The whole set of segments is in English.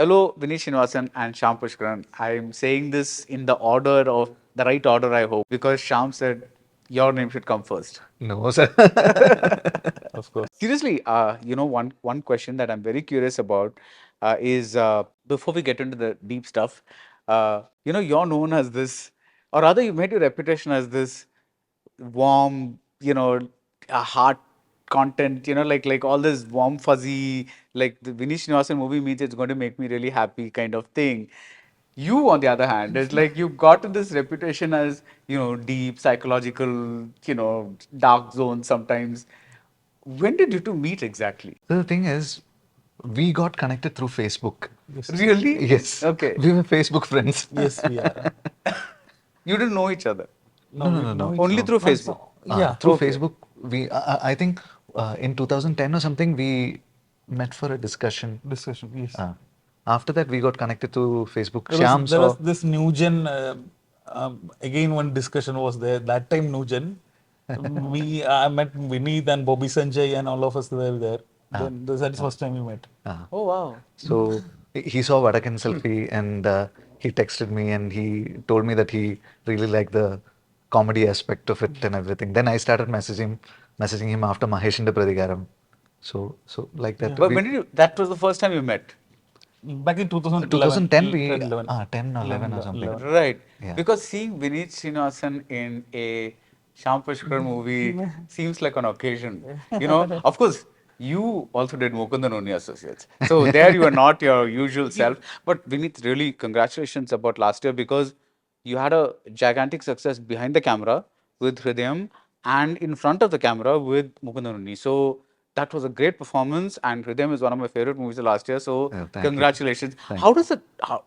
Hello, Vineeth Sreenivasan and Syam Pushkaran. I'm saying this in the order of the right order, I hope, because Syam said your name should come first. No, sir. Of course. Seriously, one question that I'm very curious about is before we get into the deep stuff, you're known as this, or rather, you made your reputation as this warm, heart content, like all this warm, fuzzy, like the Vineeth Sreenivasan movie means it's going to make me really happy kind of thing. You, on the other hand, is like you've gotten this reputation as, deep, psychological, dark zone sometimes. When did you two meet exactly? So the thing is, we got connected through Facebook. Yes. Really? Yes. Okay. We were Facebook friends. Yes, we are. You didn't know each other. No, No, no, we no, know no. each Only other. through No, Facebook. yeah. Through Okay. Facebook, I think in 2010 or something, we met for a discussion. Discussion. Yes. After that, we got connected to Facebook. There Shyam was there was saw. this new gen. Again, one discussion was there. That time, new gen. I met Vineeth and Bobby Sanjay and all of us were there. Then that's the first time we met. Oh, wow. So he saw Vadakan selfie and he texted me and he told me that he really liked the comedy aspect of it and everything. Then I started messaging him after Mahesh and the Pradikaram. So like that. But when did you, that was the first time you met? Back in 2011, 2010 we 11, 10 or 11 or something. 11. Right. Yeah. Because seeing Vineeth Sreenivasan in a Syam Pushkar movie seems like an occasion. Of course, you also did Mukundan Onni Associates. So there you are not your usual self. But Vineeth, really congratulations about last year because you had a gigantic success behind the camera with Hridayam and in front of the camera with Mukundan Onni. So that was a great performance, and Hridayam is one of my favorite movies of last year. So Oh, thank you. congratulations. Thank How does it?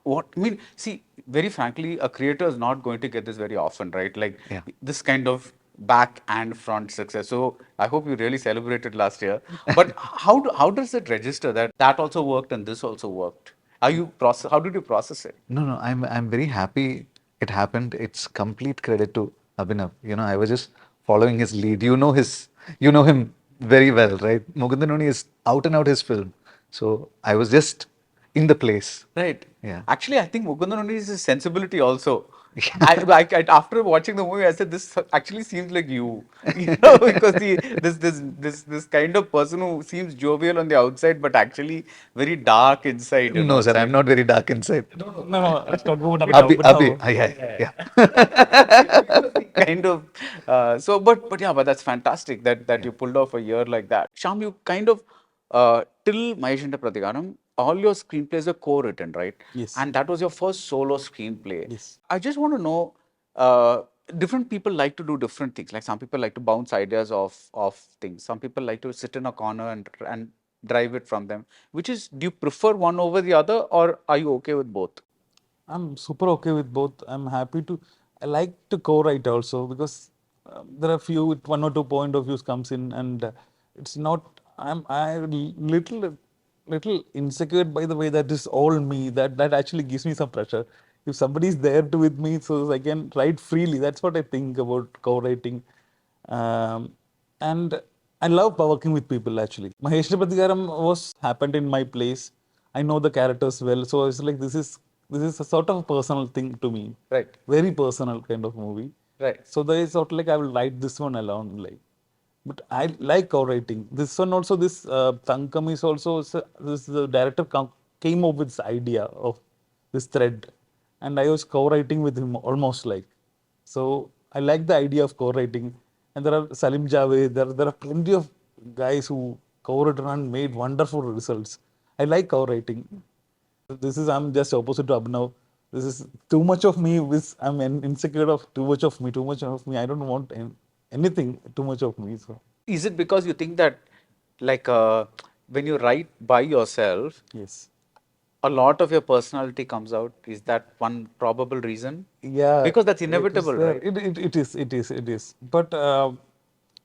What I mean? See, very frankly, a creator is not going to get this very often, right? Like Yeah. this kind of back and front success. So I hope you really celebrated last year. But how does it register that that also worked and this also worked? Are you process? How did you process it? No, I'm very happy it happened. It's complete credit to Abhinav. I was just following his lead. You know him very well, right? Mukundanoni is out and out his film. So I was just in the place. Right. Yeah. Actually, I think Mukundan Onni is his sensibility also. After watching the movie, I said this actually seems like you, because this kind of person who seems jovial on the outside but actually very dark inside. No, sir, I'm not very dark inside. No, let's talk about Abhinav. Kind of. But yeah, but that's fantastic that you pulled off a year like that. Sham, you kind of till Mahesh and Pratikaram, all your screenplays are co-written, right? Yes. And that was your first solo screenplay. Yes. I just want to know. Different people like to do different things. Like some people like to bounce ideas off things. Some people like to sit in a corner and drive it from them. Which is, do you prefer one over the other, or are you okay with both? I'm super okay with both. I'm happy to. I like to co-write also because there are few one or two point of views comes in and it's not. I little insecure by the way that is all me. That actually gives me some pressure. If somebody is there to with me, so I can write freely. That's what I think about co-writing. And I love working with people actually. Mahesh Pratikaram was happened in my place. I know the characters well, so it's like this is a sort of a personal thing to me. Right. Very personal kind of movie. Right. So there is sort of like I will write this one alone, like. But I like co-writing. This one also, this Thankam is also this the director came up with this idea of this thread, and I was co-writing with him almost like. So I like the idea of co-writing, and there are Salim Javed. There are plenty of guys who co-written and made wonderful results. I like co-writing. This is I'm just opposite to Abhinav. This is too much of me. I'm insecure of too much of me. Too much of me. I don't want anything too much of me. So Is it because you think that, like, when you write by yourself, yes, a lot of your personality comes out? Is that one probable reason? yeah, Because that's it is inevitable, there. right? It is. But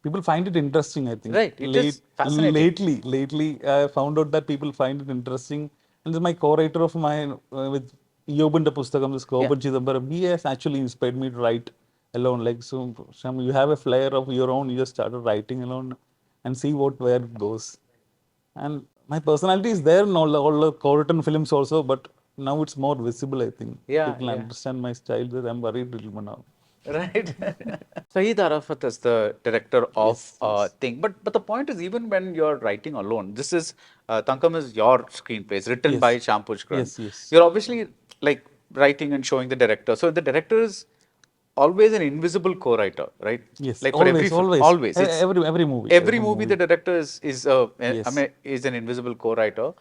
people find it interesting. I think Right. It is fascinating. lately, I found out that people find it interesting. And this is my co-writer of mine with Yobunda Pustakam, this Yeah. Gopan Chidambaram. He has actually inspired me to write alone. Like so, Sham, you have a flair of your own. You just started writing alone and see where it goes. And my personality is there in all the co-written films also, but now it's more visible, I think. Yeah, People yeah. understand my style. That I'm worried a little bit now. Right. Saeed Arafat is the director of Yes, yes. thing. But the point is, even when you're writing alone, this is Thankam is your screenplay. It's written by Yes. Syam Pushkaran. Yes, yes. You're obviously like writing and showing the director. So the director is always an invisible co-writer, right? Yes. Like for every Always, film, always. always. It's Every movie. every Every movie the movie. director is I Yes. mean is an invisible co-writer.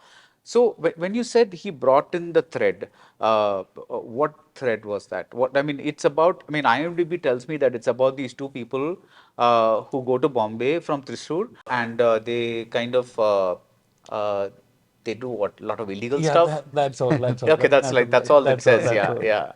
So when you said he brought in the thread, what thread was that? What I mean, it's about. I mean, IMDb tells me that it's about these two people who go to Bombay from Thrissur and they kind of they do what? A lot of illegal Yeah, stuff. that's all. That's all. Okay, that's all it That's all. says. That's Yeah, all. yeah.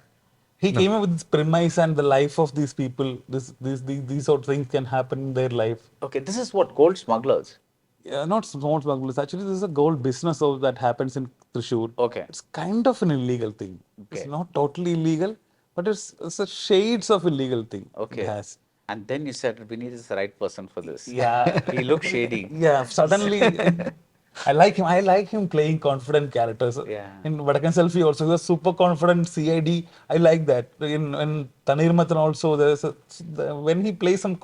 He No. came up with this premise and the life of these people. These sort of things can happen in their life. Okay, this is what gold smugglers. Yeah, not small smugglers. Actually, this is a gold business of that happens in Thrissur. Okay, It's kind of an illegal thing. It's okay, not totally illegal, but it's a shades of illegal thing it okay. has. And then you said Vineeth is the right person for this. Yeah, He looks shady. yeah. Suddenly, I like him. I like him playing confident characters. Yeah. In Vadakan Selfie also, he's a super confident CID. I like that. In Tanir Matan also, when he plays some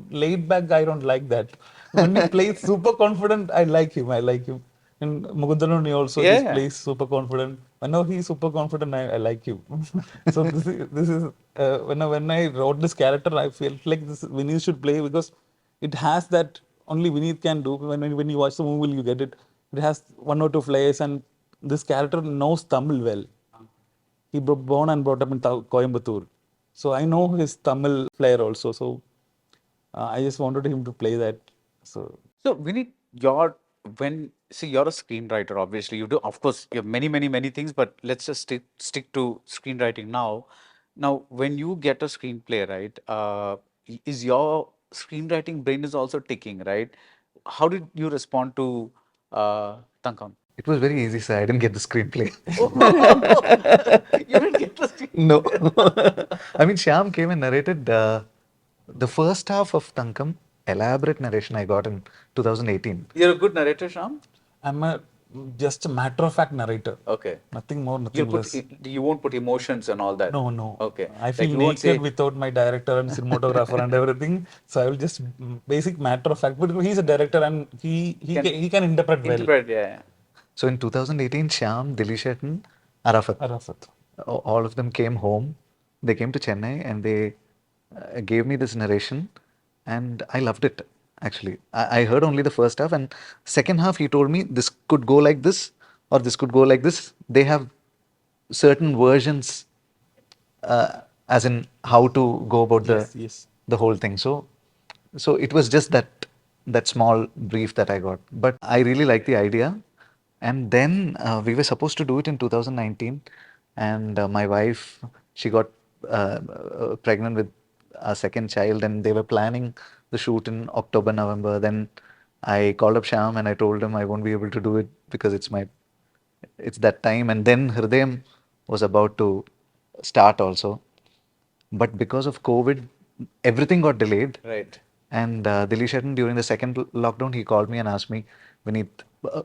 laid back guy, I don't like that. When he plays super confident, I like him. I like him. In Mugundanoni also, he Yeah. plays super confident. Whenever he's super confident, I like him. So this is when I wrote this character, I felt like this Vineeth should play because it has that only Vineeth can do. When you watch the movie, you get it. It has one or two flares, and this character knows Tamil well. He born and brought up in Coimbatore, so I know his Tamil flair also. So I just wanted him to play that. So So Vineeth, you're when see you're a screenwriter, obviously. You do of course you have many things, but let's just stick to screenwriting now. Now, when you get a screenplay, right, is your screenwriting brain is also ticking, right? How did you respond to Thankam? It was very easy, sir. I didn't get the screenplay. Oh, you didn't get the No. screenplay. I mean, Shyam came and narrated the first half of Thankam, elaborate narration I got in 2018. You're a good narrator, Sham. I'm a just a matter of fact narrator. Okay. Nothing more, You'll nothing put less. you won't put emotions and all that. No, no. Okay. I Like feel you won't naked say without my director and cinematographer and everything. So I will just basic matter of fact. But he's a director and can he can interpret well. interpret. Yeah. So in 2018, Shyam, Dilishat, and Arafat, Arafat. all of them came home. They came to Chennai and they gave me this narration, and I loved it. Actually, I heard only the first half, and second half he told me this could go like this or this could go like this. They have certain versions, as in how to go about Yes, yes. the whole thing. So it was just that small brief that I got, but I really like the idea. And then we were supposed to do it in 2019, and my wife, she got pregnant with a second child, and they were planning the shoot in October, November. Then I called up Sham and I told him I won't be able to do it because it's that time. And then Hridayam was about to start also, but because of COVID, everything got delayed. Right. And Dilly Shetty, during the second lockdown, he called me and asked me, Vineeth,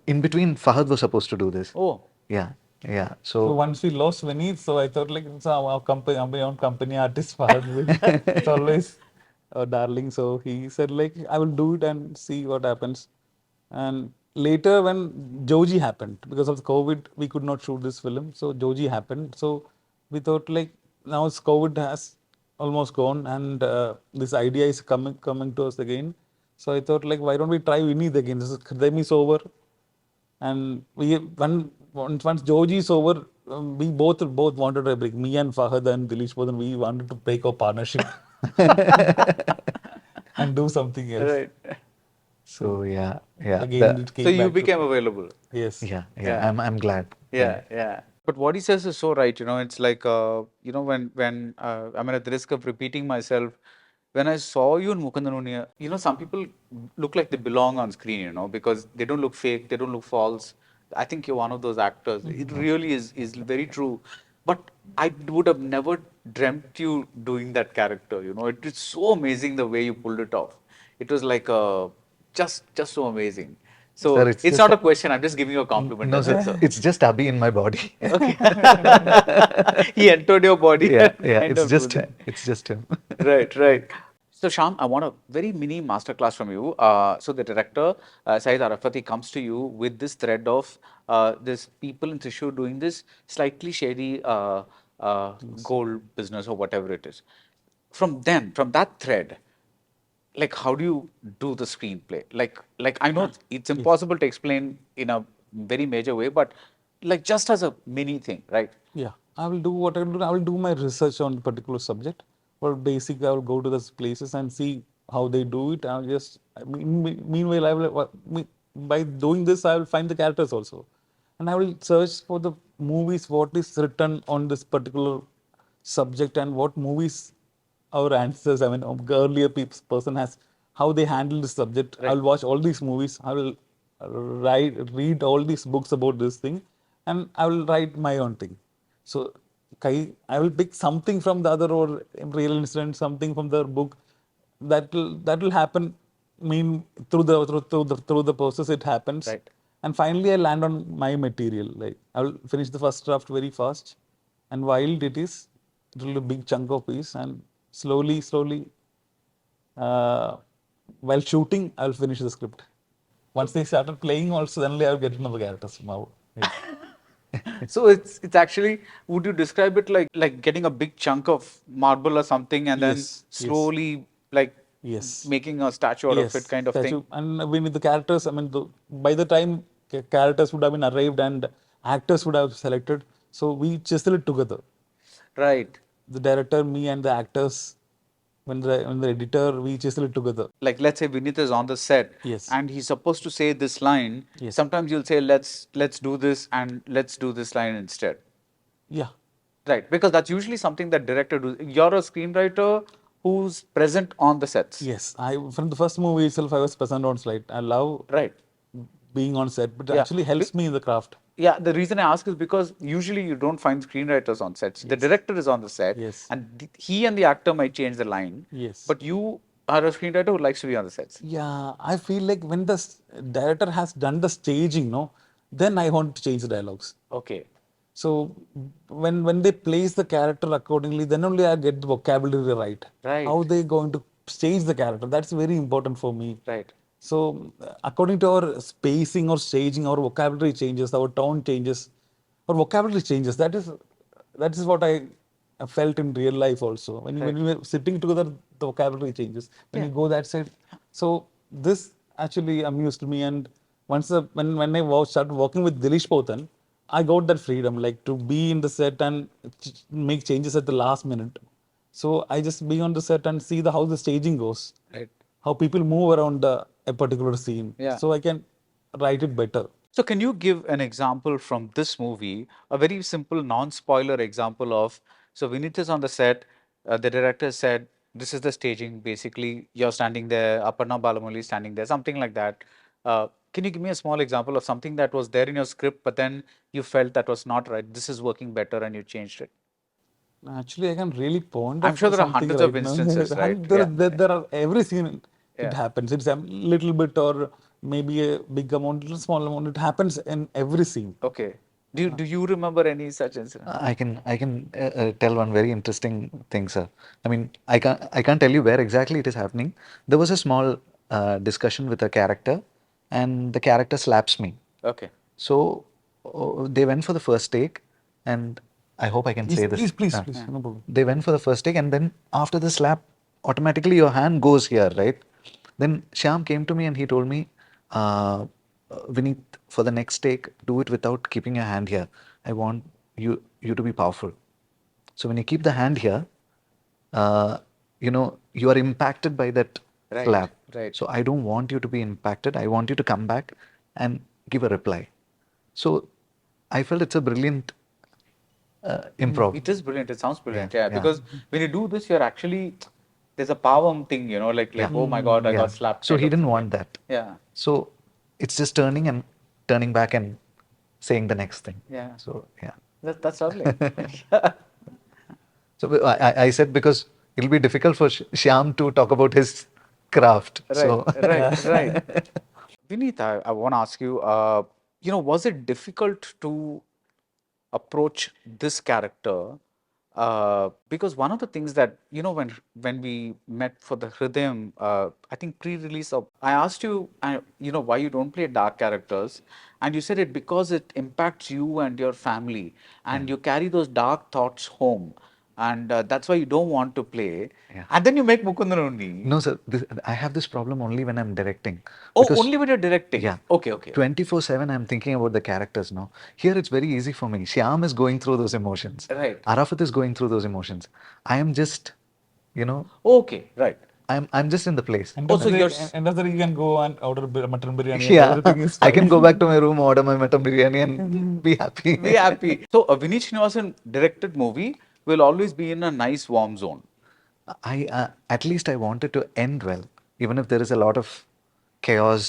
in between, Fahad was supposed to do this. Oh. Yeah, yeah. So So, once we lost Vineeth, so I thought like it's our company, our own company artist Fahad. It's always a darling. So he said like I will do it and see what happens. And later when Joji happened, because of the COVID, we could not shoot this film. So Joji happened. So we thought like now it's COVID has almost gone and this idea is coming to us again. So I thought like why don't we try Vineeth again? This is Khdemi is over. And once Joji is over, we both wanted to break. Me and Fahad and Dilish Bodhan, we wanted to break our partnership and do something else. Right. so, So yeah, yeah, again, it So came you back to became available. yes. yeah, yeah. Yeah. I'm glad. Yeah, yeah. But what he says is so right. It's like when I'm at the risk of repeating myself. When I saw you in Mukundanunia, some people look like they belong on screen. Because they don't look fake, they don't look false. I think you're one of those actors. It really is very true. But I would have never dreamt you doing that character. It is so amazing the way you pulled it off. It was like just so amazing. So Sir, it's it's just not a question. I'm just giving you a compliment. no, That's sir. it. So It's just Abhi in my body. okay, he entered your body Yeah, and yeah. kind It's of do just that. him. It's just him. Right, right. So, Sham, I want a very mini masterclass from you. So, the director, Saeed Arafati, comes to you with this thread of this people in Thrissur doing this slightly shady gold business or whatever it is. From that thread, like, how do you do the screenplay? Like I know it's Yes. impossible to explain in a very major way, but like just as a mini thing, right? Yeah, I will do what I will do. I will do my research on the particular subject. Or basically, I will go to those places and see how they do it. I'll just, meanwhile, I will, by doing this, I will find the characters also. And I will search for the movies, what is written on this particular subject and what movies our ancestors, I mean, earlier person has, how they handle this subject. Right. I'll watch all these movies. I will read all these books about this thing, and I will write my own thing. So, I will pick something from the other or real incident, something from the book. That will happen. Mean through the process it happens, Right. and finally I land on my material. Like I will finish the first draft very fast, and while it will be a big chunk of piece, and slowly, uh, while shooting, I will finish the script. Once they started playing, also then only I will get to know the characters. Now, So it's actually, would you describe it like getting a big chunk of marble or something and then yes, yes, slowly like yes. making a statue out of it Yes, kind of thing? statue. And when with the characters, I mean, by the time characters would have been arrived and actors would have selected, so we chisel it together. Right. The director, me, and the actors, when the editor, we chisel it together. Like let's say Vineeth is on the set Yes, and he's supposed to say this line. yes, Sometimes you'll say let's do this and let's do this line instead. yeah, Right. Because that's usually something that director does. You're a screenwriter who's present on the sets. yes. I from the first movie itself, I was present on slide. I love Right. being on set, but it Yeah. actually helps me in the craft. Yeah, the reason I ask is because usually you don't find screenwriters on sets. The Yes, director is on the set, yes, and he and the actor might change the line, yes. but you are a screenwriter who likes to be on the sets. Yeah, I feel like when the director has done the staging, no, then I want to change the dialogues. Okay, So when they place the character accordingly, then only I get the vocabulary right. How right, they going to stage the character? That's very important for me. right, So according to our spacing or staging, our vocabulary changes, our tone changes, our vocabulary changes. That is what I felt in real life also. When right. we were sitting together, the vocabulary changes. When Yeah, you go that side, so this actually amused me. And once when I started working with Dilish Potan, I got that freedom, like to be in the set and make changes at the last minute. So I just be on the set and see how the staging goes, right. how people move around a particular scene, Yeah. so I can write it better. So, can you give an example from this movie, a very simple, non-spoiler example of, so Vineeth is on the set, the director said, this is the staging, basically, you're standing there, Aparna Balamuli is standing there, something like that. Can you give me a small example of something that was there in your script, but then you felt that was not right, this is working better and you changed it? Actually, I can really point I'm of sure there are something hundreds right of now. instances, right? And Yeah, there are every scene it yeah, happens. It's a little bit or maybe a big amount, little small amount. It happens in every scene. okay. Do you remember any such incident? I can tell one very interesting thing, sir. I mean, I can't tell you where exactly it is happening. There was a small discussion with a character, and the character slaps me. Okay, So they went for the first take, and I hope I can Yes, say this. please, no problem. They went for the first take, and then after the slap, automatically your hand goes here, right? Then Shyam came to me and he told me, Vineeth, for the next take, do it without keeping your hand here. I want you to be powerful. So when you keep the hand here, you are impacted by that right, slap. right. So I don't want you to be impacted. I want you to come back and give a reply. So I felt it's a brilliant improv. It is brilliant. It sounds Yeah, brilliant. Yeah, yeah, because when you do this, you're actually there's a power thing, like yeah, oh my God, I yeah. got slapped So kind he of didn't thing. want that. Yeah, So it's just turning back and saying the next thing. yeah. So yeah. That's lovely. So I said because it'll be difficult for Shyam to talk about his craft. Right, So right, right. Vineet, I want to ask you, was it difficult to approach this character? Because one of the things that, when we met for the Hridayam, I think pre-release of, I asked you, why you don't play dark characters, and you said it because it impacts you and your family, Yeah. and you carry those dark thoughts home, and that's why you don't want to play. Yeah. And then you make Mukundan only. No, sir. I have this problem only when I'm directing. Oh, Because, only when you're directing. yeah, Okay, okay. 24/7 I'm thinking about the characters now. Here it's very easy for me. Shyam is going through those emotions. Right. Arafat is going through those emotions. I am just, you know, Okay, right. I'm just in the place. End Oh, of so the day, you're end of the day, you can go and order mutton biryani and Yeah, everything is I can go fine. back to my room, order my mutton biryani, and be happy. be happy. So a Vineeth Sreenivasan directed movie will always be in a nice warm zone. I at least I want it to end well, even if there is a lot of chaos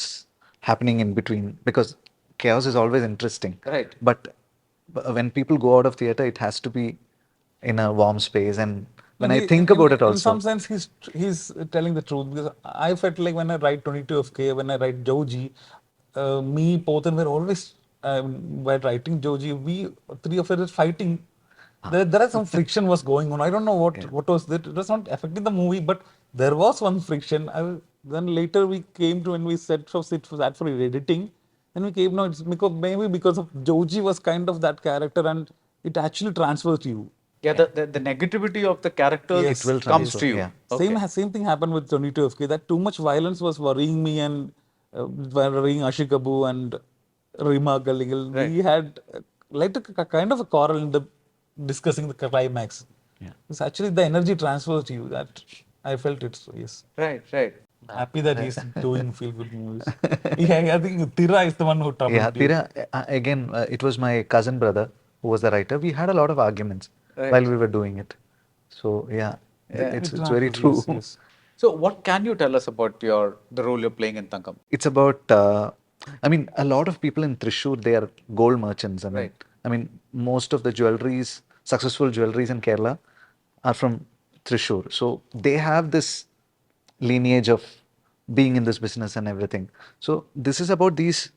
happening in between, because chaos is always interesting. Right. But when people go out of theater, it has to be in a warm space. And No, when I think about it, in some also, sense, he's telling the truth because I felt like when I write 22 of K, when I write Joji, me, Pothan were always while writing Joji, we three of us were fighting. There are some friction was going on. I don't know yeah, what was that. It was not affecting the movie, but there was one friction. Then later we came to when we set for it for that for editing. Then we came, no, it's because maybe because of Joji was kind of that character and it actually transfers to you. Yeah, yeah, the negativity of the characters it will comes transfer. to you. Yeah, Okay. Same thing happened with 22 FK. That too much violence was worrying me and worrying Ashik Abu and Rima Galigal. Right. We had like a kind of a quarrel in the discussing the climax. yeah. It's actually the energy transfers to you that I felt it. So yes, Right. Right. happy that he's doing feel good movies. Yeah, I think Tira is the one who Yeah, troubled you. Tira, again, it was my cousin brother who was the writer. We had a lot of arguments while Right. we were doing it. So, yeah, Yeah. It it's very transfers. true. Yes, yes. So what can you tell us about the role you're playing in Thankam? It's about, I mean, a lot of people in Thrissur, they are gold merchants. Right. I mean, most of the jewelries, successful jewelries in Kerala are from Thrissur. So they have this lineage of being in this business and everything. So this is about these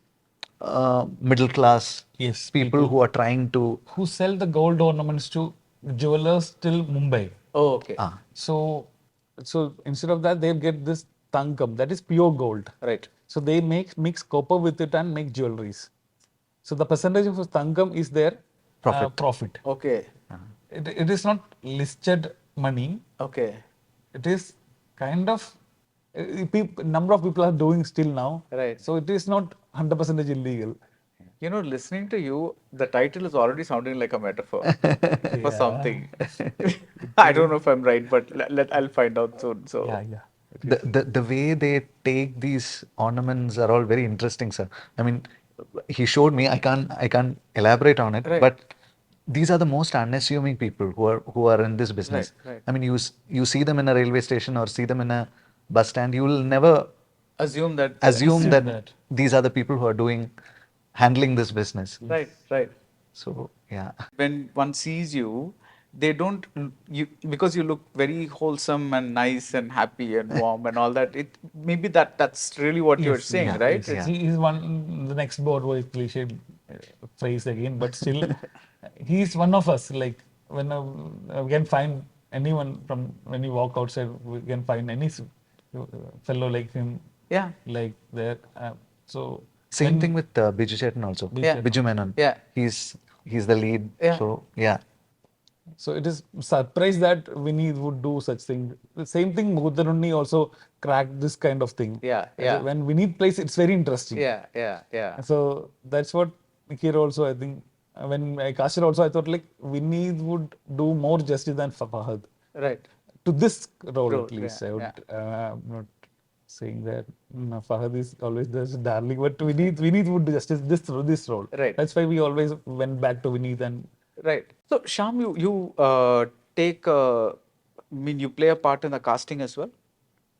middle class Yes, people people who are trying to, who sell the gold ornaments to jewelers till Mumbai. Oh, okay. ah, So, so instead of that, they'll get this Thankam, that is pure gold. Right. So they mix copper with it and make jewelries. So the percentage of Thankam is their profit. profit. Okay. It is not listed money. Okay. It is kind of number of people are doing still now. Right. So it is not 100% illegal. Listening to you, the title is already sounding like a metaphor for Yeah. something. I don't know if I'm right, but I'll find out soon. Yeah, So, yeah. It The, is. the way they take these ornaments are all very interesting, sir. I mean, he showed me. I can't elaborate on it, right, but these are the most unassuming people who are in this right, business. right. I mean, you see them in a railway station or see them in a bus stand, you will never Assume that, assume Assume that that. these are the people who are handling this business. right, right. So yeah, When one sees you, they don't you because you look very wholesome and nice and happy and warm and all that. It maybe that's really what you're Yes, saying, yes, yeah, right? yes. yeah. He is one, the next Broadway cliche phrase again, but still, he is one of us. Like, when we can find anyone from when you walk outside, we can find any fellow like him, Yeah, like there. So, Same thing when with Biju Chetan also. Biju yeah, Biju Chetna. Menon. yeah, He's the lead. yeah. So yeah, So it is surprised that Vineeth would do such thing. The same thing, Mugudanunni also cracked this kind of thing. Yeah, So yeah, when Vineeth plays, it's very interesting. yeah, yeah, yeah. So that's what here also I think when I cast it also I thought like Vineeth would do more justice than Fahad Right. to this role Role, at yeah, least. I yeah. would I'm not saying that Fahad is always the darling, but Vineeth would do justice this role. Right. That's why we always went back to Vineeth and Right. So, Sham, you take, I mean, you play a part in the casting as well?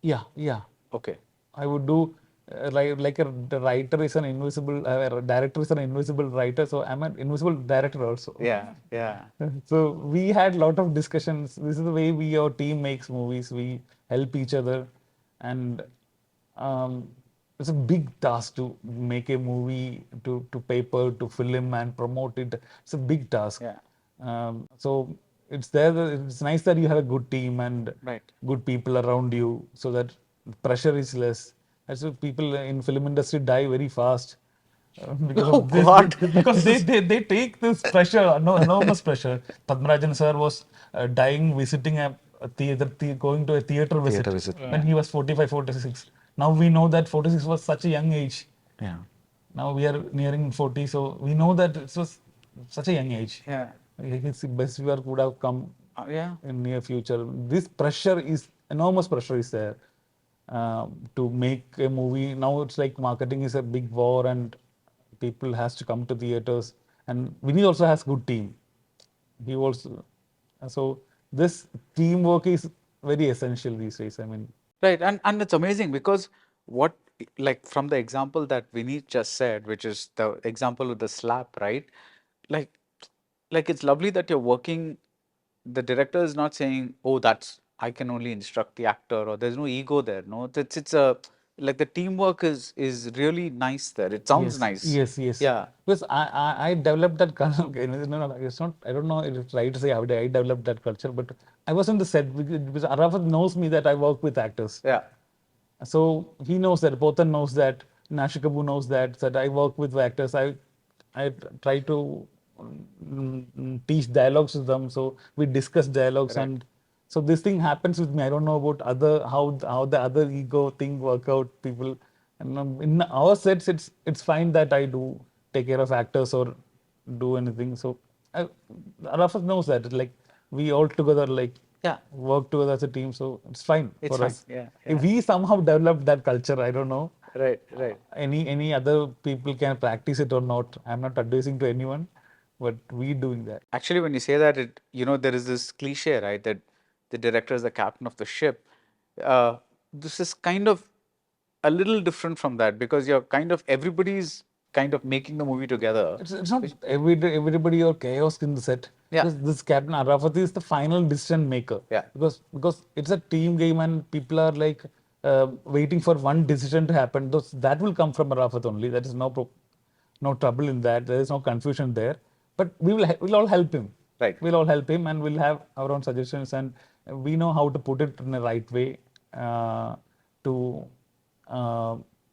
yeah. Okay. I would do like the writer is an invisible, director is an invisible writer, so I'm an invisible director also. Yeah, yeah. So we had lot of discussions. This is the way our team makes movies. We help each other, and um, it's a big task to make a movie to paper to film and promote it. It's a big task. Yeah. So it's there. It's nice that you have a good team and Right. good people around you, so that pressure is less. That's why people in film industry die very fast. Because Oh of this, God. because This is they take this pressure, enormous pressure. Padmarajan sir was dying visiting a theater, going to a theater Theater visit visit. when he was 45, 46. Now we know that 46 was such a young age. Yeah. Now we are nearing 40, so we know that it was such a young age. yeah. His best work would have come Yeah. in near future. This pressure is enormous pressure is there to make a movie. Now it's like marketing is a big war and people has to come to theaters. And Vineeth also has good team. He also so this teamwork is very essential these days. I mean, Right, and it's amazing because what, like from the example that Vineet just said, which is the example of the slap, right? Like, like it's lovely that you're working. The director is not saying, "Oh, that's I can only instruct the actor," or there's no ego there. No, it's a like the teamwork is really nice there. It sounds yes, nice. yes, yes. Yeah, Because I developed that culture. No, it's not. I don't know if it's right to say how I developed that culture, but I was on the set because Arafat knows me that I work with actors. yeah, So he knows that. Potan knows that. Nashikabu knows that. That I work with actors. I try to teach dialogues to them. So we discuss dialogues, right. and so this thing happens with me. I don't know about other how the other ego thing work out. People, and in our sets, it's fine that I do take care of actors or do anything. So Arafat knows that. Like we all together, like Yeah, work together as a team, so it's fine it's for fine. us. Yeah, If yeah. we somehow develop that culture, I don't know. Right, right. Any other people can practice it or not. I'm not advising to anyone, but we doing that. Actually, when you say that, there is this cliche, right, that the director is the captain of the ship. This is kind of a little different from that because you're kind of everybody's kind of making the movie together. It's not everybody or chaos in the set. Yeah, This Captain Arafat is the final decision maker yeah, because it's a team game and people are like waiting for one decision to happen. That will come from Arafat only. That is no trouble in that. There is no confusion there. But we'll all help him. right. We'll all help him and we'll have our own suggestions and we know how to put it in the right way to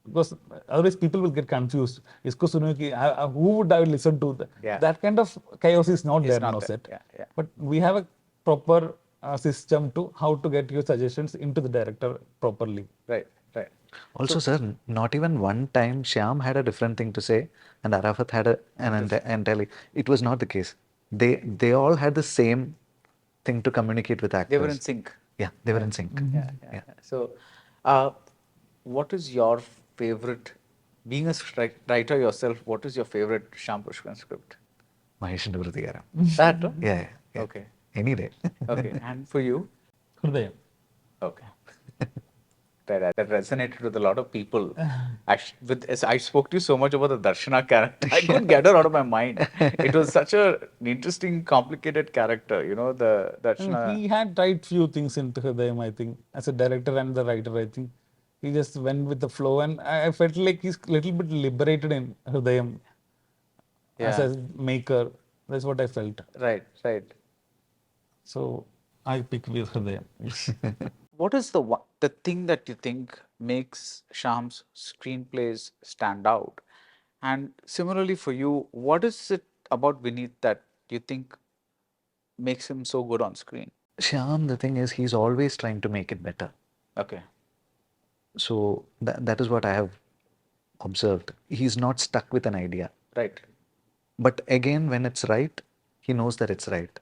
because otherwise people will get confused. Isko suno ki, who would I listen to? Yeah, That kind of chaos is not there it's in not our there. set. Yeah, yeah. But we have a proper system to how to get your suggestions into the director properly. Right, right. Also, So, sir, not even one time Shyam had a different thing to say and Arafat had entirely. It was not the case. They all had the same thing to communicate with they were in actors. sync. Yeah, they were Yeah, in sync. yeah, yeah, Yeah. yeah. So, uh, what is your favorite, being a writer yourself, what is your favorite Syam Pushkaran script? Maheshan Vruthigara. That, no? Yeah, yeah. Okay, Any day. okay. And for you? Hridayam. Okay. That resonated with a lot of people. As I spoke to you so much about the Darshana character, I couldn't get her out of my mind. It was such an interesting, complicated character, the And Darshana. he had tried few things into Hridayam, I think, as a director and the writer, I think. He just went with the flow, and I felt like he's a little bit liberated in Hridayam as Yeah, a maker. That's what I felt. right, right. So I pick with Hridayam. Yes. What is the thing that you think makes Shyam's screenplays stand out? And similarly for you, what is it about Vineet that you think makes him so good on screen? Shyam, the thing is, he's always trying to make it better. Okay, So that is what I have observed. He's not stuck with an idea. right, But again, when it's right, he knows that it's right.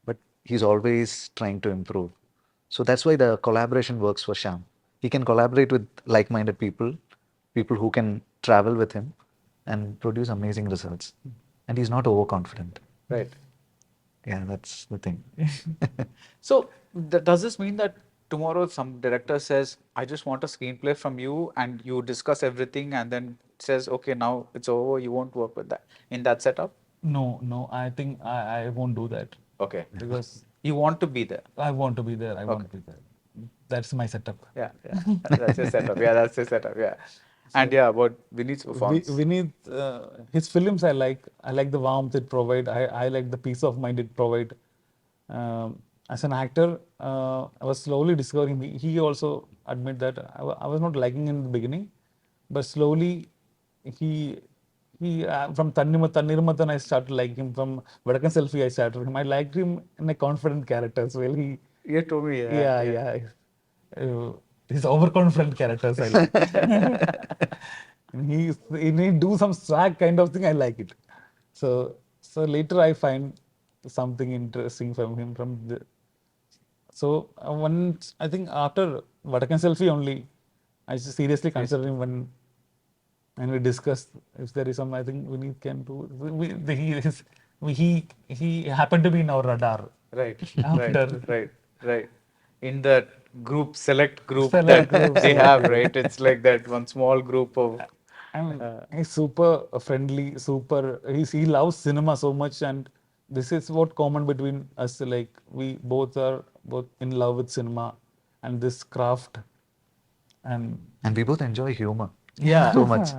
But he's always trying to improve. So that's why the collaboration works for Shyam. He can collaborate with like minded people, people who can travel with him and produce amazing results. And he's not overconfident. right. Yeah, that's the thing. So does this mean that tomorrow some director says, I just want a screenplay from you and you discuss everything and then says, okay, now it's over, you won't work with that in that setup? No, I think I won't do that Okay. because You want to be there. I want to be there. I Okay. want to be there. That's my setup. Yeah, yeah. That's your setup. Yeah, that's your setup. Yeah. And yeah, about Vineeth's performance. Vineeth, his films I like. I like the warmth it provide. I like the peace of mind it provide. As an actor, I was slowly discovering. He also admit that I was not liking him in the beginning, but slowly he from Tannirmathan I started liking him. From Vadakan Selfie I started him. I liked him in a confident character as well. You told me, yeah, Yeah, yeah. yeah. His overconfident characters I like. And he do some swag kind of thing. I like it. So later I find something interesting from him. Once I think after Vadakan Selfie only, I seriously consider him when we discussed if there is some. I think Vineeth can do. He happened to be in our radar. Right, right, After right, right. In that group, select group select that groups, they yeah. have, right? It's like that one small group of. And Uh, he's super friendly, he loves cinema so much, and this is what common between us. Like we both are both in love with cinema and this craft, and And we both enjoy humor yeah. so much.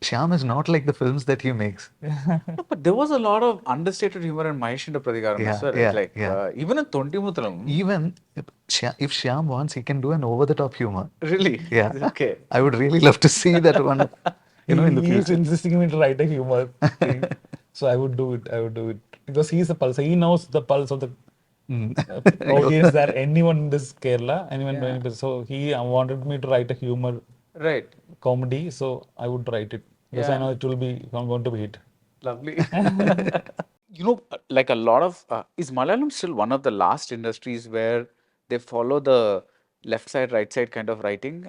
Shyam is not like the films that he makes. No, but there was a lot of understated humor in Mahishinda Pradikaram as Yeah, well, right? yeah, Like, yeah. even in Tontimuthalam, Even if Shyam wants, he can do an over-the-top humor. really? Yeah, Okay. I would really love to see that one, in the he's future. insisting me to write a humor thing. So I would do it. I would do it because he's a pulse. He knows the pulse of the Mm. audience that anyone in this Kerala, Yeah. so he wanted me to write a humor Right. comedy, so I would write it because I Yeah. know it will be going to be hit. Lovely. Like a lot of is Malayalam still one of the last industries where they follow the left side, right side kind of writing?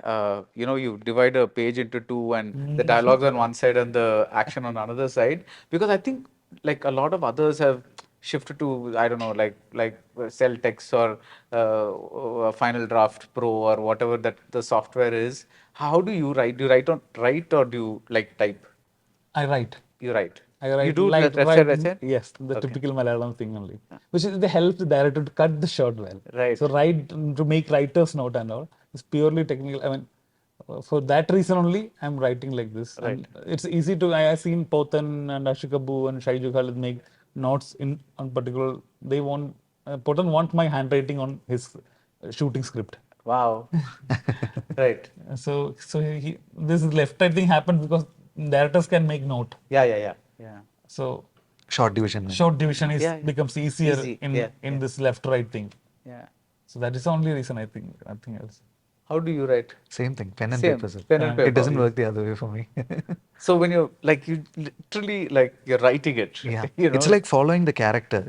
You divide a page into two, and the dialogues on one side and the action on another side. Because I think like a lot of others have shifted to, I don't know, like Cell Text or Final Draft Pro or whatever that the software is. How do you write? Do you write or do you like type? I write. You write. I You write do like left side, right side? yes, the Okay. typical Malayalam thing only, which is they help the director to cut the shot well. Right. So write to make writer's note and all. It's purely technical. I mean, for that reason only, I'm writing like this, Right. and it's easy to. I have seen Potan and Ashikabu and Shaiju Khalid make notes in on particular. They want Potan want my handwriting on his shooting script. Wow. Right. This left right thing happens because directors can make note. Yeah, yeah, yeah. Yeah. So Short division. short division is Yeah. becomes easier Easy. in Yeah. in Yeah. this left right thing. Yeah. So that is the only reason I think. Nothing else. How do you write? Same thing, pen and Same. paper, sir. Pen and It paper. doesn't work the other way for me. So when you're like you literally like you're writing it, Yeah, you it's know. like following the character.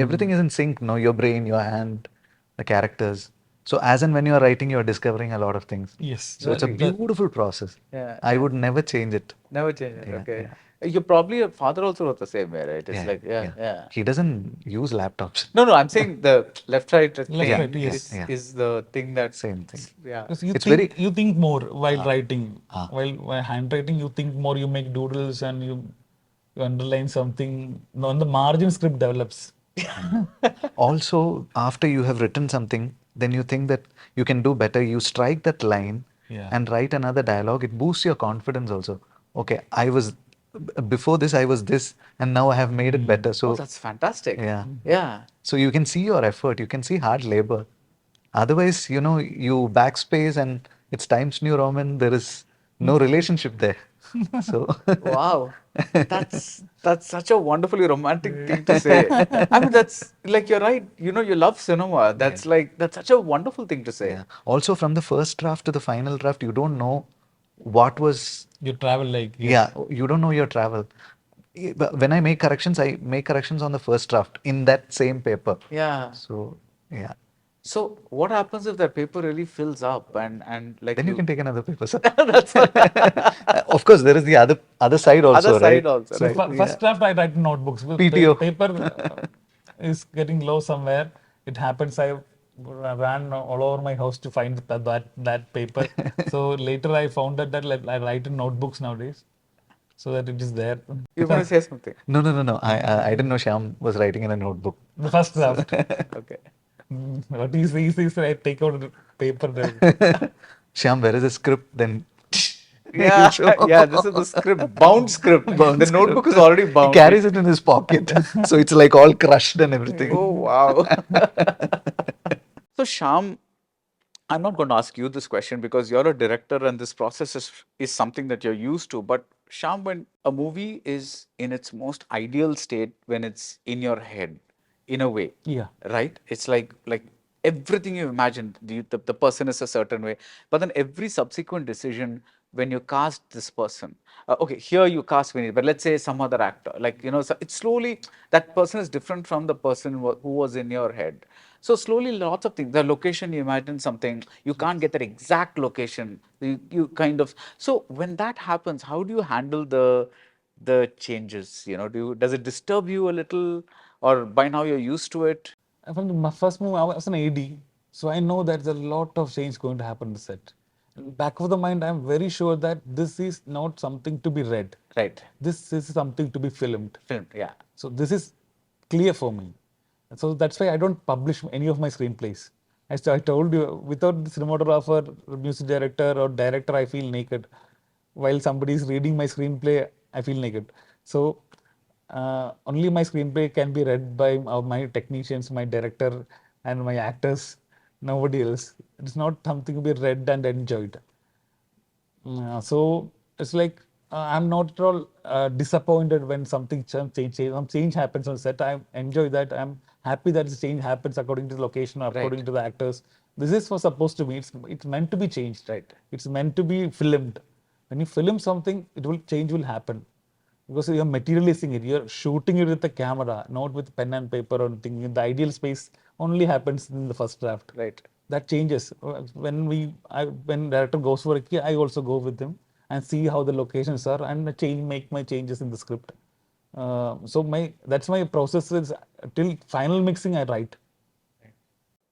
Everything is in sync. No, your brain, your hand, the characters. So as and when you are writing, you are discovering a lot of things. Yes. So it's a Really? beautiful process. Yeah. I Yeah. would never change it. Never change it. Yeah, Okay. yeah, You probably your father also wrote the same way, right? It's yeah, like yeah, yeah. yeah. He doesn't use laptops. No, no, I'm saying the left right Left Yeah, right. thing yeah, Yes. is yeah. is the thing that Same thing. yeah. Because It's very. you think more while writing. Ah. While handwriting, you think more. You make doodles and you underline something. On the margin, script develops. Also, after you have written something, then you think that you can do better. You strike that line Yeah. and write another dialogue. It boosts your confidence also. Okay, before this, I was this, and now I have made it better. Oh, So, that's fantastic. yeah. Yeah. So you can see your effort, you can see hard labor. Otherwise, you backspace and it's Times New Roman, there is no relationship there. So, Wow. That's such a wonderfully romantic thing to say. I mean, that's like you're right. You love cinema. yeah. That's such a wonderful thing to say. Yeah. Also, from the first draft to the final draft, you don't know what was. You travel like yes. Yeah, you don't know your travel. But when I make corrections, I make corrections on the first draft in that same paper. Yeah. So, yeah. So what happens if that paper really fills up and like Then you you can take another paper, sir. that's Of course, there is the other side other also, side right? also, So, right? First draft I write in notebooks. PTO. Paper is getting low somewhere. It happens. I ran all over my house to find that paper. So later I found that I write in notebooks nowadays, so that it is there. You're going to say something. No. I didn't know Shyam was writing in a notebook. The first draft. Okay. What is I take out the paper. Shyam, where is the script? Then Yeah, He'll show. yeah, this is the script, bound script. Bound The script. notebook is already He bound. carries it in his pocket, so it's like all crushed and everything. Oh, wow. So, Sham, I'm not going to ask you this question because you're a director and this process is something that you're used to. But Sham, when a movie is in its most ideal state, when it's in your head, in a way, Yeah. right? It's like everything you imagine, the person is a certain way, but then every subsequent decision when you cast this person, okay, here you cast Vineeth, but let's say some other actor, like so it's slowly that person is different from the person who was in your head. So slowly, lots of things. The location, you imagine something, you can't get that exact location. You kind of so when that happens, how do you handle the changes? Does it disturb you a little, or by now you're used to it? From my first movie, I was an AD, so I know that there's a lot of change going to happen on the set. Back of the mind, I'm very sure that this is not something to be read. Right. This is something to be filmed. Filmed, yeah. So this is clear for me. So that's why I don't publish any of my screenplays. I told you, without the cinematographer, music director, or director, I feel naked. While somebody is reading my screenplay, I feel naked. So only my screenplay can be read by my technicians, my director, and my actors. Nobody else. It's not something to be read and enjoyed. So it's like I'm not at all disappointed when something some change happens on set. I enjoy that. I'm happy that the change happens according to the location, according Right. to the actors. This is for supposed to be. It's meant to be changed. Right. It's meant to be filmed. When you film something, change will happen because you're materializing it. You're shooting it with the camera, not with pen and paper or anything. In the ideal space only happens in the first draft. Right. That changes when director goes for a key, I also go with him and see how the locations are and make my changes in the script. So that's my process is till final mixing I write.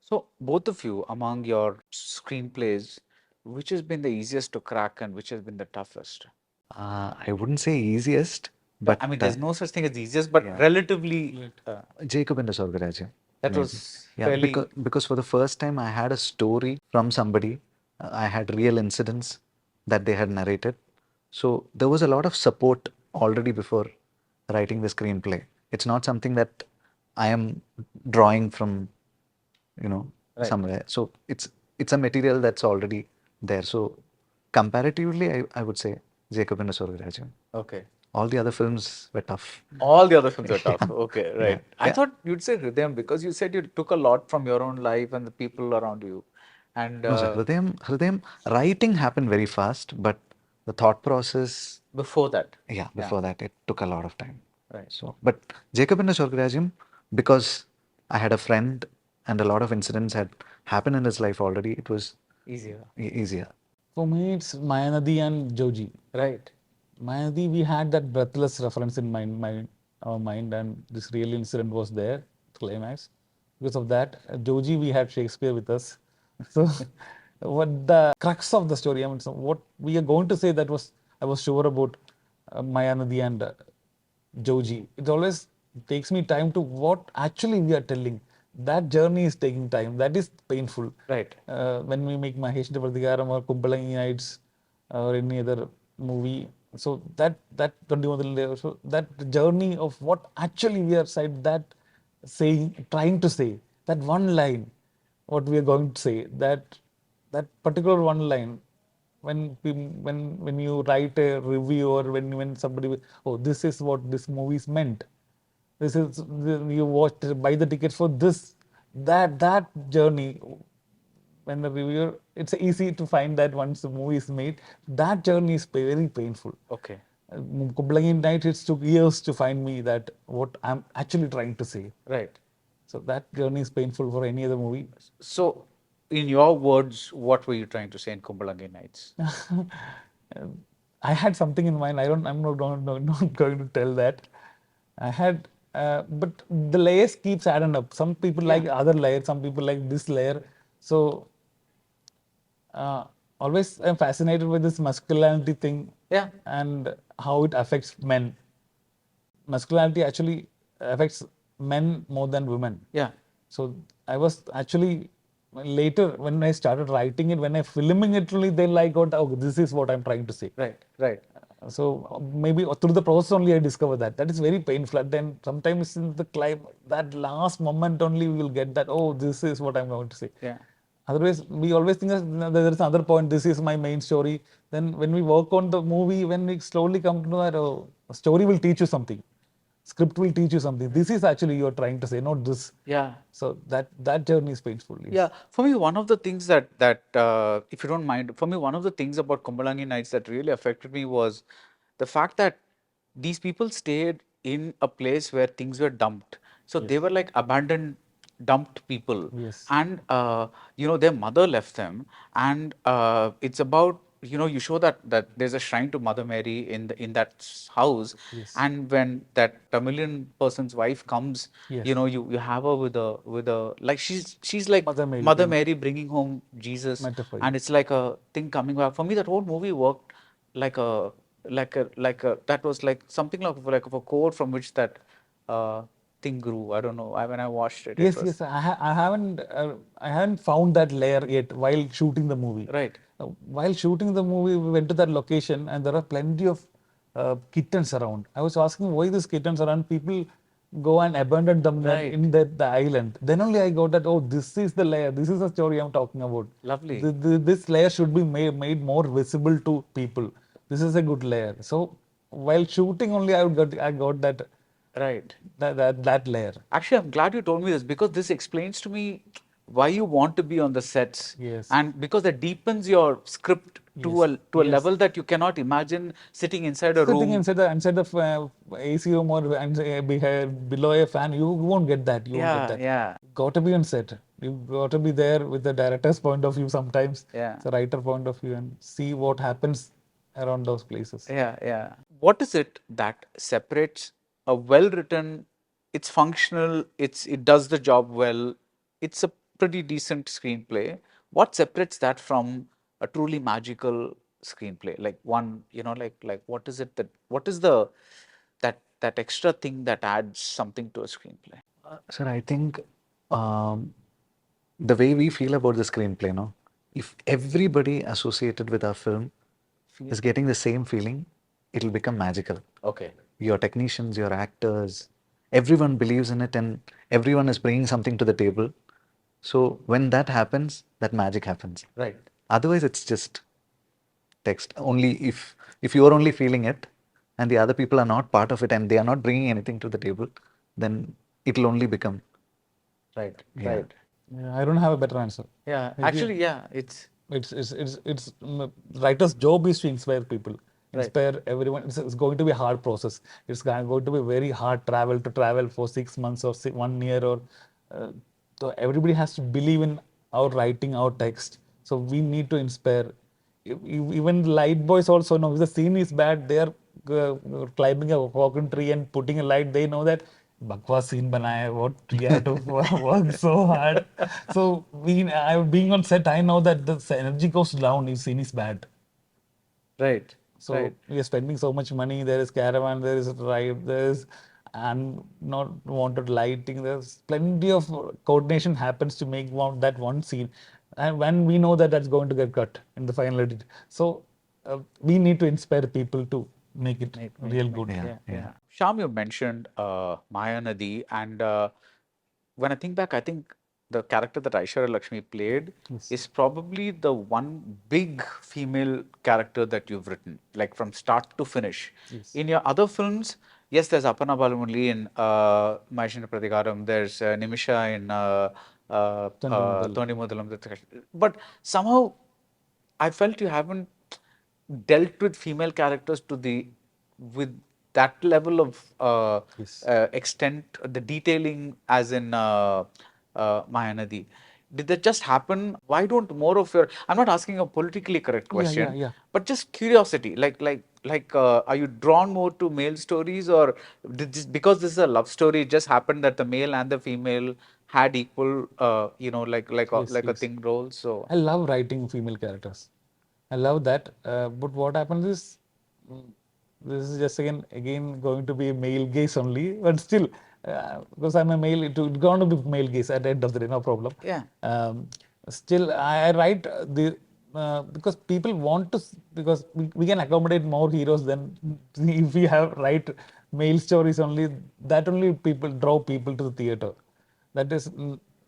So, both of you, among your screenplays, which has been the easiest to crack and which has been the toughest? I wouldn't say easiest, But but I mean, there's no such thing as easiest, but yeah. relatively, Jacob and the Swargarajya, that maybe. was Yeah, fairly because for the first time I had a story from somebody. I had real incidents that they had narrated. So there was a lot of support already before writing the screenplay. It's not something that I am drawing from, right. somewhere. So it's a material that's already there. So comparatively, I would say Jacob and the Swargarajya. Okay. All the other films were tough. All the other films are tough. Okay, Yeah, right. I yeah. thought you'd say Hridayam because you said you took a lot from your own life and the people around you. And No, sir. Hridayam, writing happened very fast, but the thought process, before that, yeah, yeah, before that, it took a lot of time. right. So, but Jacob and the Swargarajyam, because I had a friend and a lot of incidents had happened in his life already, it was Easier. easier. For me, it's Mayanadi and Joji. Right. Mayanadi, we had that breathless reference in our mind, and this real incident was there, climax. Because of that, Joji, we had Shakespeare with us. So, what the crux of the story, I mean, so what we are going to say that was, I was sure about Mayanadi and Joji. It always takes me time to what actually we are telling. That journey is taking time. That is painful. Right. When we make Mahesh Pratikaram or Kumbalangi Nights or any other movie. So that 21 layer, so that journey of what actually we are saying, that saying, trying to say, that one line, what we are going to say, that particular one line, when you write a review or when somebody, oh, this is what this movie is meant, this is you watched, buy the tickets for this, that journey. When the reviewer, it's easy to find that once the movie is made, that journey is very painful. Okay. Kumbhalangi Night, it took years to find me that what I'm actually trying to say. Right. So that journey is painful for any other movie. So, in your words, what were you trying to say in Kumbalangi Nights? I had something in mind. I'm not going to tell that. I had, but the layers keeps adding up. Some people Yeah. like other layer, some people like this layer. So uh, always I'm fascinated with this masculinity thing, Yeah. and how it affects men. Masculinity actually affects men more than women. Yeah. So I was actually later when I started writing it, when I filming it, only then I got, oh, this is what I'm trying to say. Right, right. So maybe through the process only I discovered that. That is very painful. And then sometimes in the climb, that last moment only we will get that, oh, this is what I'm going to say. Yeah. Otherwise, we always think that there is another point, this is my main story. Then when we work on the movie, when we slowly come to know that, oh, story will teach you something. Script will teach you something. This is actually you're trying to say, not this. Yeah. So that journey is painful. Yes. Yeah, for me, one of the things that if you don't mind, for me, one of the things about Kumbalangi Nights that really affected me was the fact that these people stayed in a place where things were dumped. So they were like abandoned, dumped people, Yes. and their mother left them, and it's about you show that there's a shrine to Mother Mary in that house, Yes. and when that Tamilian person's wife comes, Yes. you have her with a like she's like Mother Mary, Mother yeah. Mary bringing home Jesus, Metaphor, and yeah. it's like a thing coming back. For me, that whole movie worked like a that was like something like of a core from which that thing grew. I don't know. When I watched it, it Yes, was yes. I haven't found that layer yet while shooting the movie. right. While shooting the movie, we went to that location and there are plenty of kittens around. I was asking why these kittens around. People go and abandon them Right. in the island. Then only I got that, oh, this is the layer. This is the story I'm talking about. Lovely. This layer should be made more visible to people. This is a good layer. So while shooting only, I got Right. that layer. Actually, I'm glad you told me this because this explains to me why you want to be on the sets, Yes. and because that deepens your script to Yes. a Yes. level that you cannot imagine sitting inside a Sitting room. inside the AC room or below a fan, you won't get that. You won't get Yeah, that. yeah, Got to be on set. You got to be there with the director's point of view sometimes, yeah. the writer point of view, and see what happens around those places. Yeah, yeah. What is it that separates a well-written, it's functional, it does the job well, it's a pretty decent screenplay. What separates that from a truly magical screenplay? Like one, like what is it that what is the that extra thing that adds something to a screenplay? Sir, I think um, the way we feel about the screenplay, no, if everybody associated with our film is getting the same feeling, it'll become magical. Okay. Your technicians, your actors, everyone believes in it and everyone is bringing something to the table. So when that happens, that magic happens. Right. Otherwise, it's just text. Only if you are only feeling it and the other people are not part of it and they are not bringing anything to the table, then it'll only become, Right. yeah. Right. Yeah, I don't have a better answer. Yeah. Maybe Actually, yeah, it's writer's job is to inspire people, right. inspire everyone. It's going to be a hard process. It's going to be very hard travel for 6 months or 1 year or uh, so everybody has to believe in our writing, our text. So we need to inspire. Even light boys also know if the scene is bad, they are climbing a coconut tree and putting a light. They know that bakwas scene banaya hai, what we have to work so hard. So being on set, I know that the energy goes down if scene is bad. right. So Right. we are spending so much money. There is caravan, there is ride, there is and not wanted lighting. There's plenty of coordination happens to make that one scene, and when we know that that's going to get cut in the final edit, so we need to inspire people to make it real good. Yeah, Yeah, yeah. yeah. Sham, you mentioned Maya Nadi, and when I think back, I think the character that Aishwarya Lakshmi played Yes. is probably the one big female character that you've written, like from start to finish. Yes. In your other films, yes, there's Apana Balamurali in Maheshina Pratikaram, there's Nimisha in Thandi Mudal. Thoni Mudalam, but somehow I felt you haven't dealt with female characters to the with that level of Yes. extent, the detailing as in Mayanadi. Did that just happen? Why don't more of your? I'm not asking a politically correct Yeah, yeah, question, yeah. but just curiosity. Are you drawn more to male stories, or because this is a love story, it just happened that the male and the female had equal, Yes, like a yes. thing role. So I love writing female characters. I love that. But what happens is, mm, this is just again going to be a male gaze only. But still, because I'm a male, it's going to be male gaze at the end of the day, no problem. yeah, Um, Still, I write the because people want to because we can accommodate more heroes than if we have write male stories only. That only people draw people to the theater. That is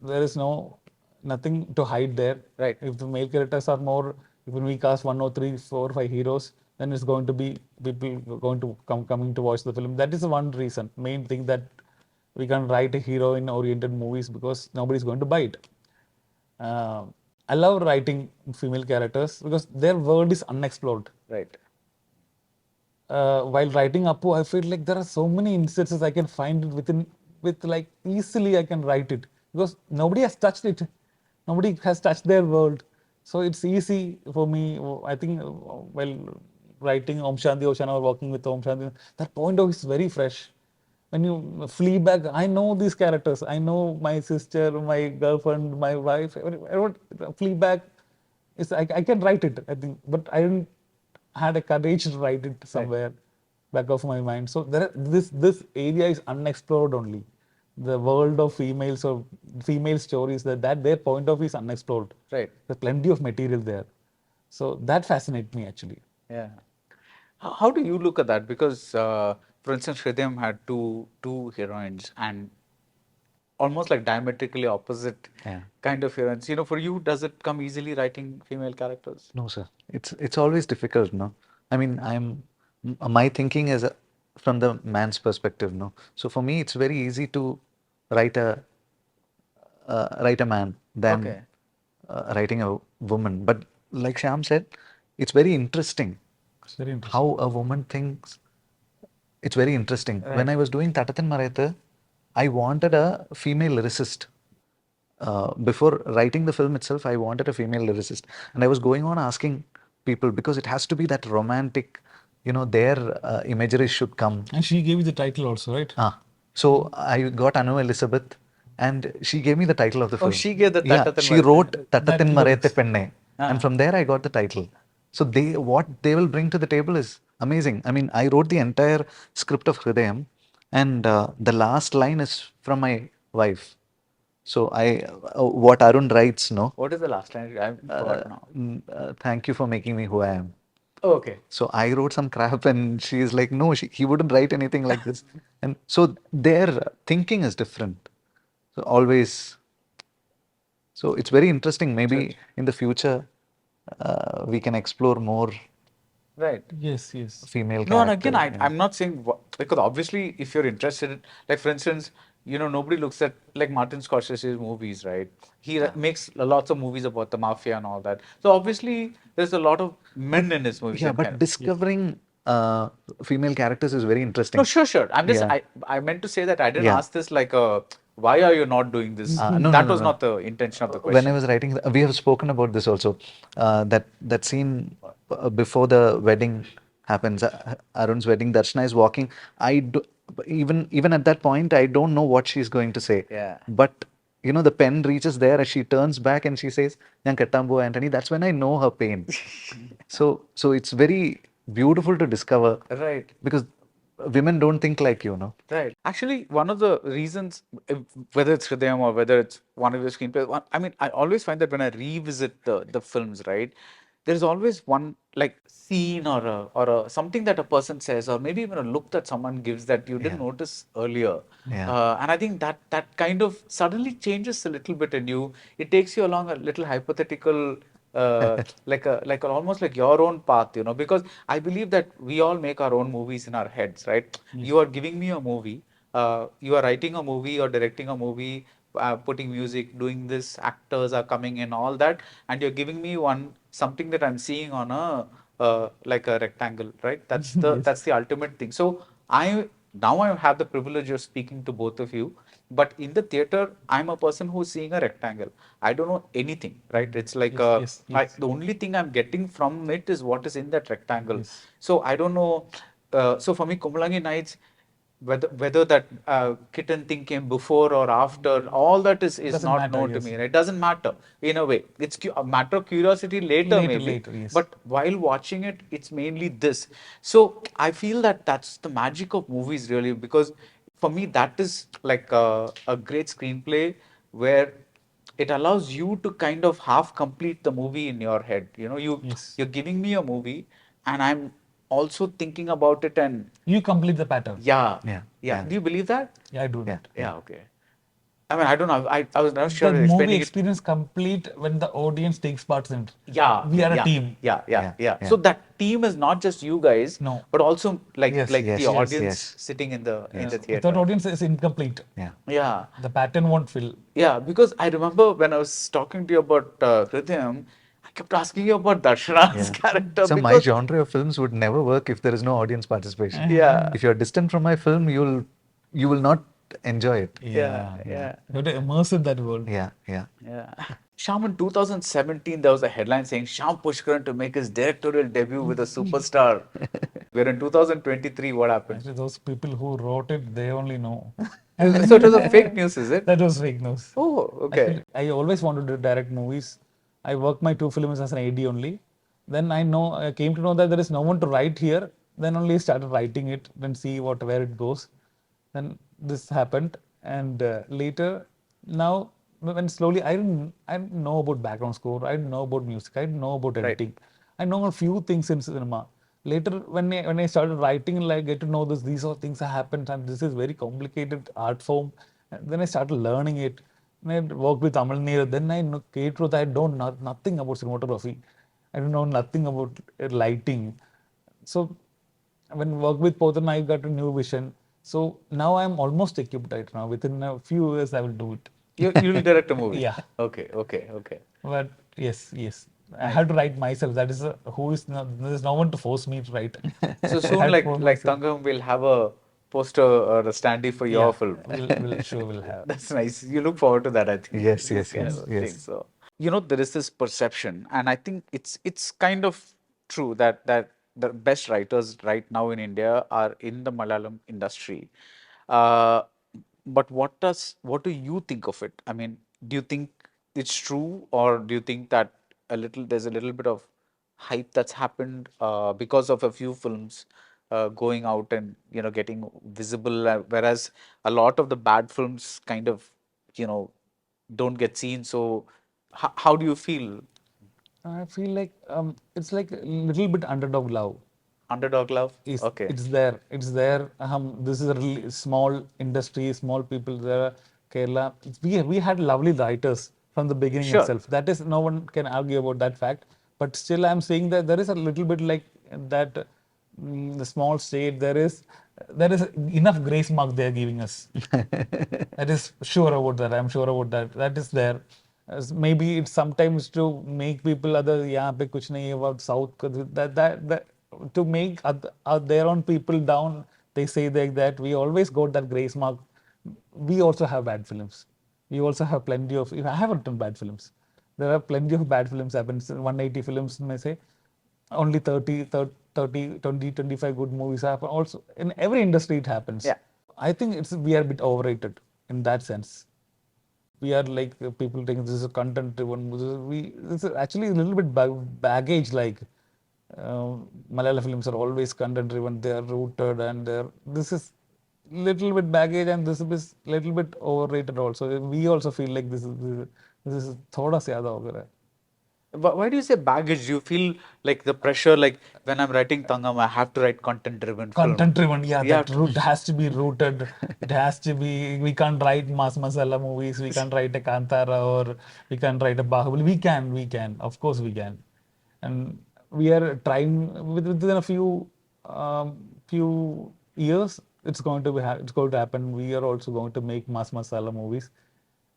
there is no nothing to hide there. Right. If the male characters are more, if we cast one or three, four, five heroes, then it's going to be people going to coming to watch the film. That is the one reason, main thing that we can write a heroine oriented movies because nobody is going to buy it. Uh, I love writing female characters because their world is unexplored. Right. While writing Apu, I feel like there are so many instances I can find it within, with like easily I can write it because nobody has touched it. Nobody has touched their world. So it's easy for me. I think while writing Om Shanti Oshana or working with Om Shanti, that point of is very fresh. When you flee back, I know these characters. I know my sister, my girlfriend, my wife. Everyone, flee back. I can write it, I think, but I didn't had a courage to write it Right. somewhere back of my mind. So this area is unexplored only. The world of females or female stories that their point of view is unexplored. Right. There's plenty of material there. So that fascinates me actually. Yeah. How do you look at that? Because, for instance, Hridayam had two heroines and almost like diametrically opposite Yeah. kind of heroines. For you, does it come easily writing female characters? No, sir. It's always difficult, no? I mean, my thinking is from the man's perspective, no? So for me, it's very easy to write a man than Okay. writing a woman. But like Shyam said, it's very interesting It's very interesting. how a woman thinks. It's very interesting. When Right. I was doing Tatatin Marayathu, I wanted a female lyricist. Before writing the film itself, I wanted a female lyricist, and I was going on asking people because it has to be that romantic, their imagery should come. And she gave you the title also, right? So I got Anu Elizabeth, and she gave me the title of the Oh, film. she gave the Yeah, Tatatan she wrote Marate. Tatatin Marete Penne, and Ah. from there I got the title. So what they will bring to the table is amazing. I mean, I wrote the entire script of Hridayam, and the last line is from my wife. So what Arun writes, no, What is the last line? I forgot now. thank you for making me who I am. Oh, okay. So I wrote some crap, and she's like, no, he wouldn't write anything like this. And so their thinking is different. So always, so it's very interesting. Right. Maybe in the future, we can explore more Right. Yes, yes. female No, and again, characters. Yeah. I'm not saying because obviously, if you're interested, like for instance, nobody looks at like Martin Scorsese's movies, right? He makes lots of movies about the mafia and all that. So obviously, there's a lot of But men in his movies yeah, and but kind of. discovering female characters is very No, interesting. sure, sure. Yeah. I meant to say that I didn't Yeah. ask this like why are you not doing this? No, no, That no, was no. not the intention of the When I question. was writing, we have spoken about this also. That scene before the wedding happens, Arun's wedding. Darshana is walking. I do, even at that point, I don't know what she's going to say. Yeah. But the pen reaches there, and she turns back and she says, "ഞാൻ കെട്ടാൻ പോവാ, Anthony." That's when I know her pain. So it's very beautiful to discover Right. because women don't think like you, know. Right. Actually, one of the reasons, whether it's Hridayam or whether it's one of your screenplays, I mean, I always find that when I revisit the films, right, there's always one like scene or something that a person says, or maybe even a look that someone gives that you didn't Yeah. notice earlier. Yeah. And I think that kind of suddenly changes a little bit in you. It takes you along a little hypothetical like almost like your own path, because I believe that we all make our own movies in our heads, right? You are giving me a movie, you are writing a movie or directing a movie, putting music, doing this, actors are coming in, all that, and you're giving me something that I'm seeing on a like a rectangle, right? Yes. That's the ultimate thing. So I have the privilege of speaking to both of you, but in the theater, I'm a person who's seeing a rectangle. I don't know anything, right? It's like Yes, yes, yes. the only thing I'm getting from it is what is in that rectangle. Yes. So I don't know. So for me, Kumulangi Nights, whether that kitten thing came before or after, all that is Doesn't not matter, known to yes. me. It doesn't matter in a way. It's a matter of curiosity later, Later, maybe, later, yes. but while watching it, it's mainly this. So I feel that that's the magic of movies, really, because for me, that is like a great screenplay where it allows you to kind of half complete the movie in your head. You know, Yes. you're giving me a movie, and I'm also thinking about it, and You complete the pattern. yeah, Yeah, yeah. yeah, Do you believe that? Yeah, I do yeah, that. Yeah, okay. I mean, I don't know. I was not sure The movie explaining it. experience complete when the audience takes part in it. Yeah, We are a yeah, team. yeah, yeah, yeah, yeah. yeah. So that team is not just you guys, No. but also Yes, like the Yes, yes. audience yes, sitting in the yes. Without theater. audience is incomplete. Yeah. Yeah, The pattern won't fill. yeah. Because I remember when I was talking to you about Rhythm, I kept asking you about Darshana's Yeah. character So my because genre of films would never work if there is no audience participation. yeah, If you're distant from my film, you will not enjoy it. yeah, Yeah. yeah. You have to immerse in that world. Yeah, yeah. Yeah. Sham, in 2017, there was a headline saying Syam Pushkaran to make his directorial debut with a superstar. We're in 2023. What happened? Actually, those people who wrote it, they only know. So it was a fake news, is it? That was fake news. Oh, okay. Actually, I always wanted to direct movies. I worked my two films as an AD only. Then I came to know that there is no one to write here. Then only I started writing it, then see where it goes. Then this happened, and later, now when slowly I didn't know about background score. I didn't know about music. I didn't know about Right. editing. I know a few things in cinema. Later, when I started writing, like get to know this, these are things that happened, and this is very complicated art form. And then I started learning it. And I worked with Amal Neer. Then came to that I don't know nothing about cinematography. I don't know nothing about lighting. So when work with Potan, I got a new vision. So now I'm almost equipped right now. Within a few years, I will do it. You'll direct a movie. Yeah. Okay, okay, okay. But yes, yes. I Nice. have to write myself. That is who is not, there's no one to force me to write. So I soon, have to force like myself. Thankam will have a poster or a standee for your Yeah, film. we'll sure we'll have. That's nice. You look forward to that, I think. Yes, This yes, kind yes, of thing. yes. So, you know, there is this perception, and I think it's kind of true that the best writers right now in India are in the Malayalam industry. Uh, but what do you think of it? I mean, do you think it's true, or do you think that there's a little bit of hype that's happened because of a few films going out and getting visible, whereas a lot of the bad films kind of you know don't get seen. So how do you feel? I feel like it's like a little bit underdog love. Underdog love? Is Okay, it's there. This is a really small industry, small people there. Kerala, we had lovely writers from the beginning sure. itself. That is, no one can argue about that fact. But still I'm saying that there is a little bit like that. The small state, there is enough grace mark they are giving us. That is sure about that. I'm sure about that. That is there. Maybe it's sometimes to make people other यहाँ पे कुछ नहीं है about South that to make their own people down. They say that we always got that grace mark. We also have bad films. We also have plenty of. I haven't done bad films. There are plenty of bad films happens. 180 films may say only 30, 20, 25 good movies happen. Also in every industry it happens. Yeah. I think we are a bit overrated in that sense. We are like people think this is a content driven. This is actually a little bit baggage. Like Malayalam films are always content driven. They are rooted and this is little bit baggage, and this is little bit overrated also. We also feel like this is thoda se zyada ho gaya hai. Why do you say baggage? Do you feel like the pressure, like when I'm writing Tangam, I have to write content-driven film? Content driven, yeah, We that have to. root has to be rooted. It has to be. We can't write mass masala movies. We can't write a Kantara, or we can't write a Bahubali. We can, of course we can. And we are trying within a few years. It's going to it's going to happen. We are also going to make mass masala movies.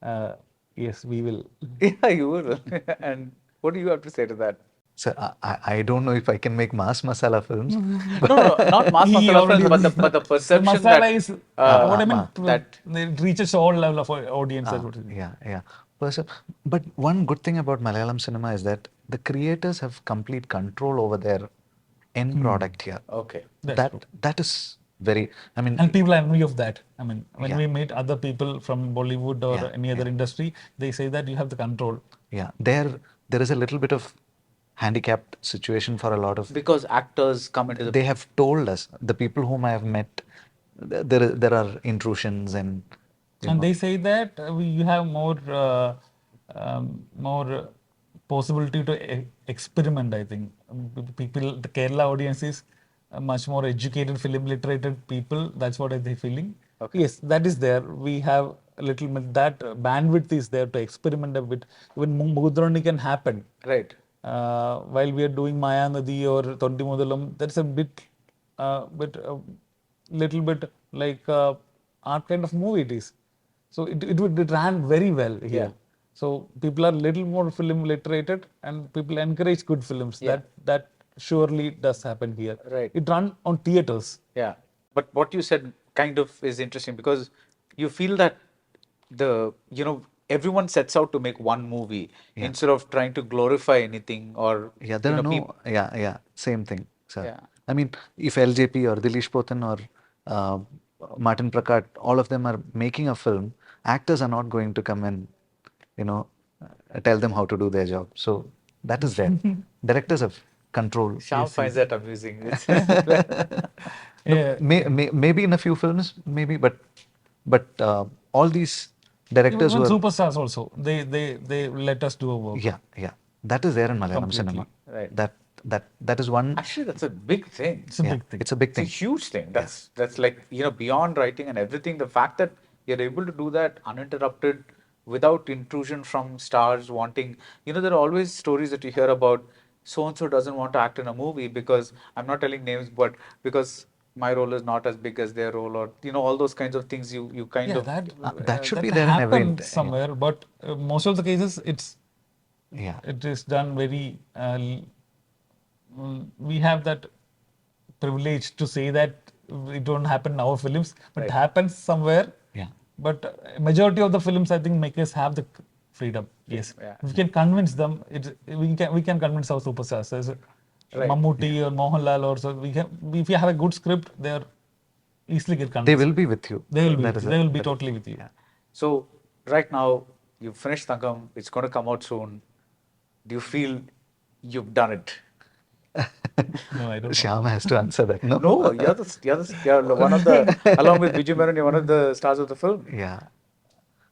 Uh, yes, we will. Yeah, you will. And what do you have to say to that? So I don't know if I can make mass masala films, No, no, no, not mass He masala films, already but the the perception masala that is what I mean. that It reaches all level of audience. That's Ah, what it is. yeah, yeah. But one good thing about Malayalam cinema is that the creators have complete control over their end product here. okay. That's true. That is very. I mean, And people are envy of that. I mean, when yeah, we meet other people from Bollywood or yeah, any other yeah, industry, they say that you have the control. yeah. There is a little bit of handicapped situation for a lot of. Because actors come into the They have told us, the people whom I have met, there are intrusions and you And know. they say that you have more more possibility to experiment. I think people, the Kerala audience is much more educated, film literated people. That's what I'm feeling. Okay. Yes, that is there. We have a little bit that bandwidth is there to experiment a bit. Even Mugudroni can happen. Right. While we are doing Maya Nadi or Tonti Mudalam, that's a little bit like art kind of movie it is. So it ran very well here. Yeah. So people are little more film literated and people encourage good films. Yeah. That surely does happen here. Right. It run on theaters. Yeah. But what you said kind of is interesting because you feel that everyone sets out to make one movie instead of trying to glorify anything or Yeah, there are no. Yeah, same thing, sir. Yeah. I mean, if LJP or Dilish Potan or Martin Prakat, all of them are making a film, actors are not going to come and, tell them how to do their job. So that is there. Directors have control. Syam finds that amusing. Yeah. Maybe in a few films, maybe, but all these directors Even who are, superstars also, they let us do a work. yeah, that is there in Malayalam cinema. Right. That is one. Actually, that's a big thing. It's a big thing. It's a big It's a thing. huge thing. That's like, beyond writing and everything. The fact that you're able to do that uninterrupted without intrusion from stars wanting, there are always stories that you hear about so and so doesn't want to act in a movie because I'm not telling names, but because my role is not as big as their role, or all those kinds of things you kind Yeah, of that should be there in every happened somewhere, but most of the cases Yeah. it is done very. We have that privilege to say that it don't happen in our films, but it happens somewhere. Yeah. But majority of the films, I think, makers have the freedom. Yes, Yeah. we can convince them. We can convince our superstars. As Mammootty or Mohanlal, or so we can. If you have a good script, they are easily get convinced. They will be with you. They will be. That is They will be that- totally with you. yeah. So right now you've finished Thankam. It's going to come out soon. Do you feel you've done it? No, I don't know. Syam has to answer that. No. No, you're one of the, along with Vijay Menon, you're one of the stars of the film. Yeah.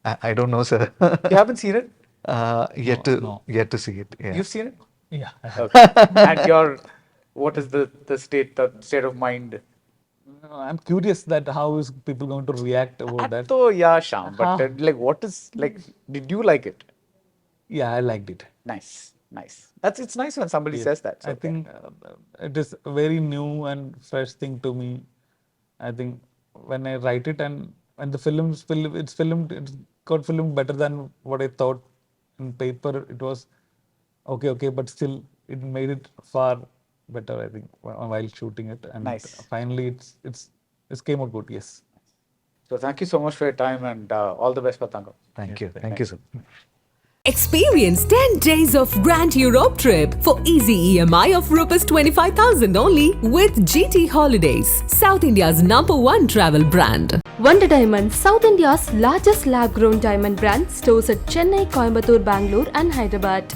I don't know, sir. You haven't seen it? Yet to see it. Yeah. You've seen it? Yeah. I have. Okay. And what is the state of mind? I'm curious that how is people going to react about that. So yeah, Syam, but what is, did you like it? Yeah, I liked it. Nice. It's nice when somebody says that. I think it is a very new and fresh thing to me. I think when I write it and when it's got filmed better than what I thought in paper. It was okay, but still it made it far better, I think, while shooting it. And Nice. finally, it came out good. Yes. So thank you so much for your time and all the best for Thankam. Thank you. Thank you, sir. Experience 10 days of Grand Europe trip for easy EMI of Rs 25,000 only with GT Holidays, South India's #1 travel brand. Wonder Diamond, South India's largest lab-grown diamond brand, stores at Chennai, Coimbatore, Bangalore and Hyderabad.